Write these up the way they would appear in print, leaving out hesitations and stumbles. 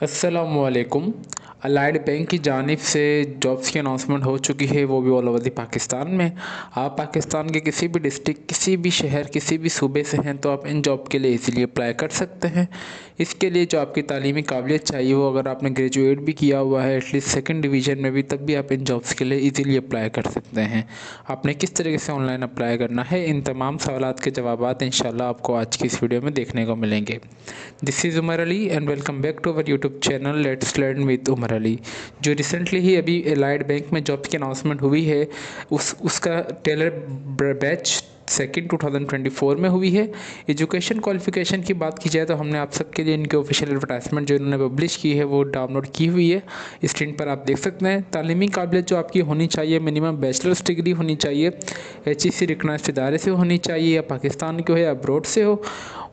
अस्सलामुअलैकुम। Allied bank की जानिब से जॉब्स की अनाउंसमेंट हो चुकी है, वो भी ऑल ओवर द पाकिस्तान में। आप पाकिस्तान के किसी भी डिस्ट्रिक्ट, किसी भी शहर, किसी भी सूबे से हैं तो आप इन जॉब के लिए इजीली अप्लाई कर सकते हैं। इसके लिए जो आपकी तालीमी काबिलियत चाहिए, वो अगर आपने ग्रेजुएट भी किया हुआ है एटलीस्ट सेकंड डिवीज़न में भी, तब भी आप इन जॉब्स के लिए इजीली अप्लाई कर सकते हैं। आपने किस तरीके से ऑनलाइन अप्लाई करना है, इन तमाम सवालात के जवाबात इंशाल्लाह आपको आज की इस वीडियो में देखने को मिलेंगे। This is Umar Ali and welcome back to our YouTube channel let's learn with Umar Ali. जो रिसेंटली ही अभी एलाइड बैंक में जॉब की अनाउंसमेंट हुई है, उसका टेलर बैच सेकेंड 2024 में हुई है। एजुकेशन क्वालिफिकेशन की बात की जाए तो हमने आप सबके लिए इनकी ऑफिशियल एडवर्टाइजमेंट जो इन्होंने पब्लिश की है वो डाउनलोड की हुई है। स्क्रीन पर आप देख सकते हैं। तालीमी काबिलियत जो आपकी होनी चाहिए, मिनिमम बैचलर्स डिग्री होनी चाहिए, HEC रिकग्नाइज्ड इदारे से होनी चाहिए, या पाकिस्तान की हो या अब्रॉड से हो।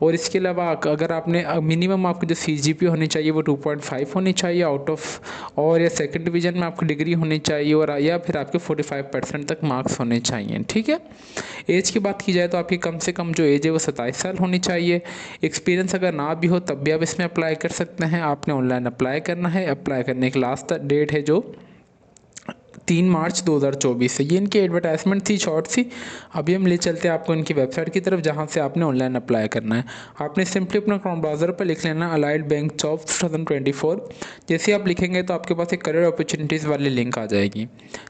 और इसके अलावा अगर आपने मिनिमम आपकी जो CGPA होनी चाहिए वो 2.5 होनी चाहिए आउट ऑफ, और या सेकंड डिवीज़न में आपकी डिग्री होनी चाहिए, और या फिर आपके 45% तक मार्क्स होने चाहिए। ठीक है। एज की बात की जाए तो आपकी कम से कम जो एज है वो 27 साल होनी चाहिए। एक्सपीरियंस अगर ना भी हो तब भी आप इसमें अप्लाई कर सकते हैं। आपने ऑनलाइन अप्लाई करना है। अप्लाई करने की लास्ट डेट है जो 3 मार्च 2024 से। ये इनकी एडवर्टाइजमेंट थी, शॉर्ट सी। अभी हम ले चलते हैं आपको इनकी वेबसाइट की तरफ, जहाँ से आपने ऑनलाइन अप्लाई करना है। आपने सिंपली अपना क्रोम ब्राउज़र पर लिख लेना अलाइड बैंक जॉब्स 2024। जैसे आप लिखेंगे तो आपके पास एक करियर अपॉर्चुनिटीज़ वाली लिंक आ जाएगी।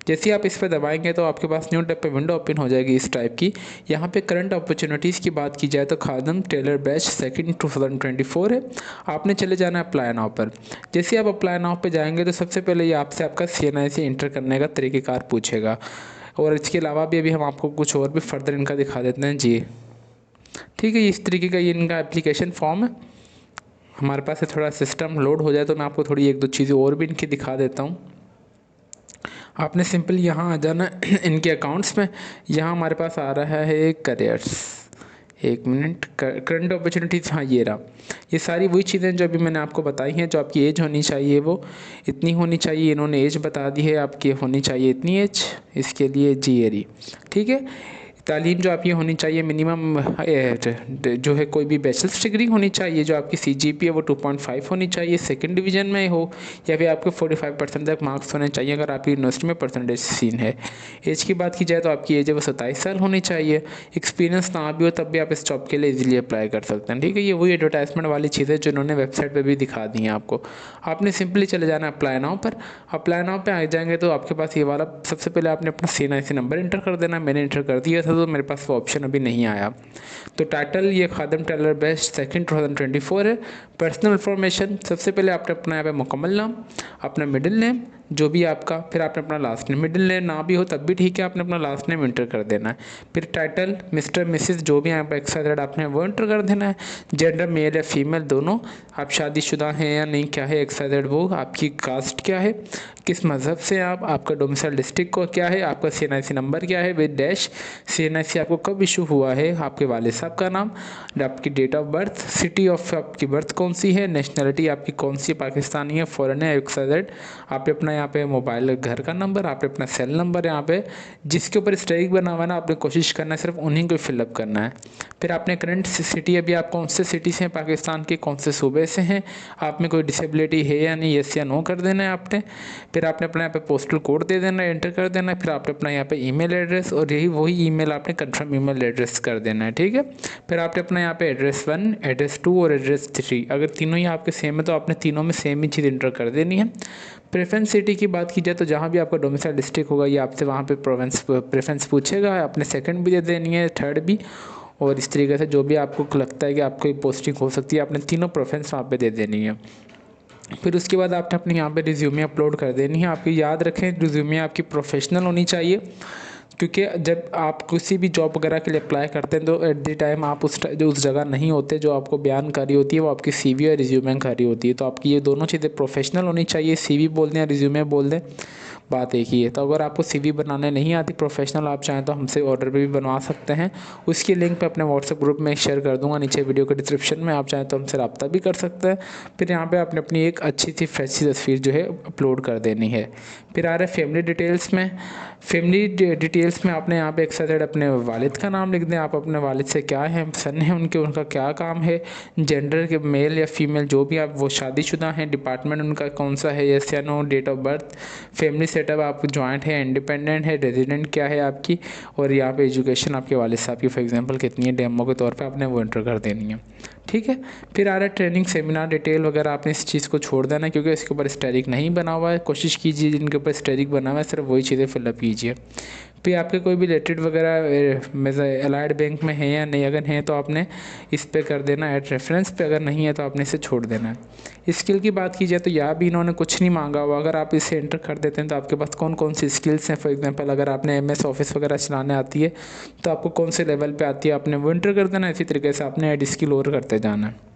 जैसे आप इस पर दबाएंगे तो आपके पास न्यू टैब पे विंडो ओपन हो जाएगी इस टाइप की। यहाँ पे करंट अपॉर्चुनिटीज़ की बात की जाए तो खादम टेलर बैच सेकेंड 2024 है। आपने चले जाना है अप्लाई नाउ पर। जैसे आप अप्लाई नाउ पे जाएंगे तो सबसे पहले ये आपसे आपका CNI इंटर करने का तरीक़ेकार पूछेगा। और इसके अलावा भी अभी हम आपको कुछ और भी फर्दर इनका दिखा देते हैं जी। ठीक है, इस तरीके का ये इनका एप्लीकेशन फॉर्म है। हमारे पास से थोड़ा सिस्टम लोड हो जाए तो मैं आपको थोड़ी एक दो चीज़ें और भी इनकी दिखा देता हूँ। आपने सिंपल यहाँ आ जाना इनके अकाउंट्स में। यहाँ हमारे पास आ रहा है करियर्स, एक मिनट, करंट अपॉर्चुनिटीज़, हाँ ये रहा। ये सारी वही चीज़ें जो अभी मैंने आपको बताई हैं। जो आपकी एज होनी चाहिए वो इतनी होनी चाहिए, इन्होंने एज बता दी है आपकी होनी चाहिए इतनी एज, इसके लिए GRE। ठीक है। तालीम जो आपकी होनी चाहिए मिनिमम जो है कोई भी बैचलर्स डिग्री होनी चाहिए। जो आपकी CGPA वो 2.5 होनी चाहिए, सेकंड डिवीज़न में हो, या फिर आपके 45% तक मार्क्स होने चाहिए अगर आपकी यूनिवर्सिटी में परसेंटेज सीन है। एज की बात की जाए तो आपकी एज है वो 27 साल होनी चाहिए। एक्सपीरियंस ना भी हो तब भी आप इस जॉब के लिए इजीली अप्लाई कर सकते हैं। ठीक है। ये वही एडवर्टाइजमेंट वाली चीज़ें जो इन्होंने वेबसाइट पर भी दिखा दी हैं आपको। आपने सिंपली चले जाना अप्लाई नाउ पर। अप्लाई नाउ पर आ जाएंगे तो आपके पास ये वाला सबसे पहले आपने अपना CNI नंबर इंटर कर देना। मैंने इंटर कर दिया था तो मेरे पास वो ऑप्शन अभी नहीं आया। तो टाइटल ये खादम टेलर बेस्ट सेकंड 2024 है। पर्सनल इन्फॉर्मेशन सबसे पहले आपने अपना यहाँ पे मुकम्मल नाम, अपना मिडिल नेम जो भी आपका, फिर आपने अपना लास्ट नेम, मिडिल नेम ना भी हो तब भी ठीक है, आपने अपना लास्ट नेम इंटर कर देना है। फिर टाइटल मिस्टर मिसिस जो भी यहाँ पर XYZ आपने वो इंटर कर देना है। जेंडर मेल या फीमेल दोनों, आप शादीशुदा हैं या नहीं, क्या है XYZ वो, आपकी कास्ट क्या है, किस मज़हब से आप, आपका डोमिसाइल डिस्ट्रिक्ट को क्या है, आपका CNI नंबर क्या है विद डैश, CNI आपको कब इशू हुआ है, आपके वालिद साहब का नाम, आपकी date of birth, city of आपकी बर्थ कौन सी है, नेशनलिटी आपकी कौन सी, पाकिस्तानी है, फॉरेन है, XYZ। आपने अपना यहाँ पे मोबाइल घर का नंबर, आपने अपना सेल नंबर यहाँ पे जिसके ऊपर स्ट्राइक बना हुआ है ना, आपने कोशिश करना है सिर्फ उन्हीं को फिलअप करना है। फिर आपने करंट सिटी, अभी आप कौन से सिटी से हैं पाकिस्तान के, कौन से सूबे से हैं, आप में कोई डिसेबिलिटी है या नहीं, येस या नो कर देना है आपने। फिर आपने अपना यहाँ पे पोस्टल कोड दे देना है, एंटर कर देना है। फिर आपने अपना यहाँ पे ईमेल एड्रेस, और यही वही ईमेल आपने कंफर्म ईमेल एड्रेस कर देना है। ठीक है। फिर आपने अपना यहाँ पे एड्रेस 1, एड्रेस 2 और एड्रेस 3, अगर तीनों ही आपके सेम है तो आपने तीनों में सेम ही चीज़ इंटर कर देनी है। प्रेफरेंस सिटी की बात की जाए तो जहाँ भी आपका डोमिसाइल डिस्ट्रिक्ट होगा ये आपसे वहाँ पे प्रेफरेंस पूछेगा। आपने सेकंड भी दे देनी है, थर्ड भी, और इस तरीके से जो भी आपको लगता है कि आपको पोस्टिंग हो सकती है आपने तीनों प्रेफरेंस वहाँ पे दे देनी है। फिर उसके बाद आपने अपने यहाँ पे रिज्यूमे अपलोड कर देनी है। आपकी याद रखें रिज्यूमे आपकी प्रोफेशनल होनी चाहिए, क्योंकि जब आप किसी भी जॉब वगैरह के लिए अप्लाई करते हैं तो एट द टाइम आप उस जगह नहीं होते, जो आपको बयान करी होती है वो आपकी CV और रिज्यूमे करी होती है। तो आपकी ये दोनों चीज़ें प्रोफेशनल होनी चाहिए। CV बोल दें या रिज्यूमे बोल दें, बात एक ही है। तो अगर आपको CV बनाने नहीं आती प्रोफेशनल, आप चाहें तो हमसे ऑर्डर पे भी बनवा सकते हैं। उसकी लिंक मैं अपने व्हाट्सएप ग्रुप में शेयर कर दूंगा नीचे वीडियो के डिस्क्रिप्शन में, आप चाहें तो हमसे रब्ता भी कर सकते हैं। फिर यहाँ पे आपने अपनी एक अच्छी सी फ्रेश सी तस्वीर जो है अपलोड कर देनी है। फिर आ रहा है फैमिली डिटेल्स में। फैमिली डिटेल्स में आपने यहाँ पे एक साइड अपने वालिद का नाम लिख दें, आप अपने वालिद से क्या है, सन है उनके, उनका क्या काम है, जेंडर के मेल या फीमेल जो भी आप, वो शादीशुदा हैं, डिपार्टमेंट उनका कौन सा है, यस या no, date of birth, family setup आप जॉइंट है, इंडिपेंडेंट है, रेजिडेंट क्या है आपकी, और यहाँ पे एजुकेशन आपके वालिद साहब की फॉर एग्जांपल कितनी है, डेमो के तौर पे आपने वो एंटर कर देनी है। ठीक है। फिर आ रहा है ट्रेनिंग सेमिनार डिटेल वगैरह, आपने इस चीज़ को छोड़ देना है क्योंकि इसके ऊपर स्टैटिक नहीं बना हुआ है। कोशिश कीजिए जिनके ऊपर स्टैटिक बना हुआ है सिर्फ वही चीज़ें फिलअप कीजिए। फिर आपके कोई भी रिलेटेड वगैरह अलाइड बैंक में है या नहीं, अगर हैं तो आपने इस पे कर देना ऐड रेफरेंस पे, अगर नहीं है तो आपने इसे छोड़ देना है। स्किल की बात की जाए तो यहाँ भी इन्होंने कुछ नहीं मांगा हुआ, अगर आप इसे एंटर कर देते हैं तो आपके पास कौन कौन सी स्किल्स हैं। फॉर एग्जांपल अगर आपने MS ऑफिस वगैरह चलाने आती है तो आपको कौन से लेवल पे आती है आपने वो एंटर कर देना। इसी तरीके से आपने ऐड स्किल और करते जाना है।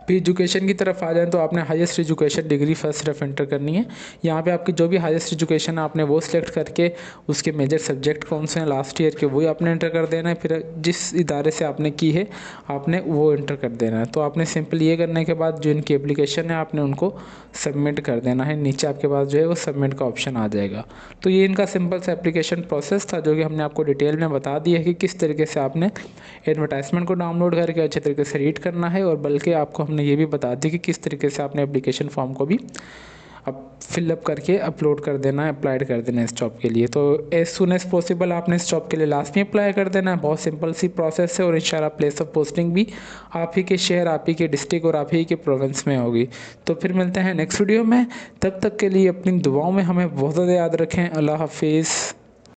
फिर एजुकेशन की तरफ आ जाए तो आपने हाईएस्ट एजुकेशन डिग्री फर्स्ट सिर्फ एंटर करनी है। यहाँ पे आपकी जो भी हाईएस्ट एजुकेशन है आपने वो सिलेक्ट करके उसके मेजर सब्जेक्ट कौन से हैं लास्ट ईयर के, वही आपने एंटर कर देना है। फिर जिस इदारे से आपने की है आपने वो एंटर कर देना है। तो आपने सिंपल ये करने के बाद जो इनकी एप्लीकेशन है आपने उनको सबमिट कर देना है। नीचे आपके पास जो है वो सबमिट का ऑप्शन आ जाएगा। तो ये इनका सिंपल सा एप्लीकेशन प्रोसेस था जो कि हमने आपको डिटेल में बता दिया है कि किस तरीके से आपने एडवर्टाइजमेंट को डाउनलोड करके अच्छे तरीके से रीड करना है, और बल्कि आपको हमने ये भी बता दी कि किस तरीके से आपने एप्लीकेशन फॉर्म को भी अब फिलअप करके अपलोड कर देना है, अप्लाइड कर देना है इस जॉब के लिए। तो एज सुन एज पॉसिबल आपने इस जॉब के लिए लास्ट में अप्लाई कर देना है। बहुत सिंपल सी प्रोसेस है और इंशाल्लाह प्लेस ऑफ पोस्टिंग भी आप ही के शहर, आप ही के डिस्ट्रिक्ट और आप ही के प्रोविंस में होगी। तो फिर मिलते हैं नेक्स्ट वीडियो में, तब तक के लिए अपनी दुआओं में हमें बहुत ज़्यादा याद रखें। अल्लाह हाफिज़।